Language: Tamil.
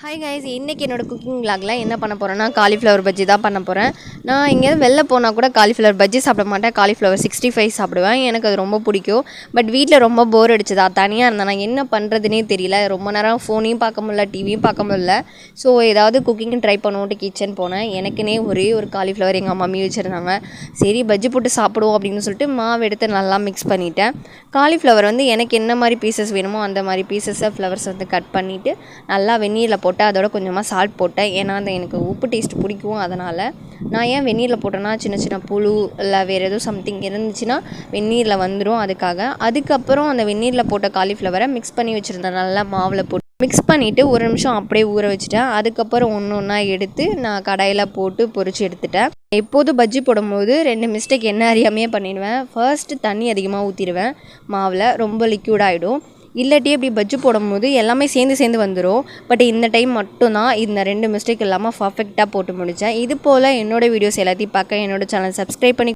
ஹாய் கைஸ், இன்றைக்கி என்னோடய குக்கிங் விளாகில் என்ன பண்ண போகிறேன்னா காலிஃப்ளவர் பஜ்ஜி தான் பண்ண போகிறேன். நான் எங்கேயாவது வெளில போனால் கூட காலிஃப்ளவர் பஜ்ஜி சாப்பிட மாட்டேன், காலிஃப்ளவர் 65 சாப்பிடுவேன். எனக்கு அது ரொம்ப பிடிக்கும். பட் வீட்டில் ரொம்ப போர் அடிச்சதா, தனியாக இருந்தேன். நான் என்ன பண்ணுறதுனே தெரியல. ரொம்ப நேரம் ஃபோனையும் பார்க்க முடியல, டிவியும் பார்க்க முடியல. ஸோ ஏதாவது குக்கிங் ட்ரை பண்ணுவோன்ட்டு கிச்சன் போனேன். எனக்குன்னே ஒரே ஒரு காலிஃப்ளவர் எங்கள் மம்மி வச்சுருந்தாங்க. சரி பஜ்ஜி போட்டு சாப்பிடுவோம் அப்படின்னு சொல்லிட்டு மாவு எடுத்து நல்லா மிக்ஸ் பண்ணிவிட்டேன். காலிஃப்ளவர் எனக்கு என்ன மாதிரி பீசஸ் வேணுமோ அந்த மாதிரி பீசஸை ஃப்ளவர்ஸ் கட் பண்ணிவிட்டு நல்லா வெந்நீரில் போட்டு அதோட கொஞ்சமாக சால்ட் போட்டேன். ஏன்னா அந்த எனக்கு உப்பு டேஸ்ட் பிடிக்கும். அதனால் நான் ஏன் வெந்நீரில் போட்டேன்னா சின்ன சின்ன புழு இல்லை வேறு எதுவும் சம்திங் இருந்துச்சுன்னா வெந்நீரில் வந்துடும். அதுக்கப்புறம் அந்த வெந்நீரில் போட்ட காலிஃப்ளவரை மிக்ஸ் பண்ணி வச்சுருந்தேன். நல்லா மாவில் போட்டு மிக்ஸ் பண்ணிவிட்டு ஒரு நிமிஷம் அப்படியே ஊற வச்சுட்டேன். அதுக்கப்புறம் ஒன்றா எடுத்து நான் கடாயில் போட்டு பொரிச்சு எடுத்துட்டேன். எப்போதும் பஜ்ஜி போடும்போது 2 மிஸ்டேக் என்ன அறியாமையே பண்ணிடுவேன். ஃபர்ஸ்ட்டு தண்ணி அதிகமாக ஊற்றிடுவேன், மாவில் ரொம்ப லிக்யூட் ஆகிடும். இல்லாட்டி இப்படி பஜ்ஜி போடும்போது எல்லாமே சேர்ந்து வந்துடும். பட் இந்த டைம் மட்டும்தான் இந்த 2 மிஸ்டேக் இல்லாமல் பர்ஃபெக்டாக போட்டு முடித்தேன். இது போல் என்னோடய வீடியோஸ் எல்லாத்தையும் பார்க்க என்னோடய சேனல் சப்ஸ்கிரைப் பண்ணி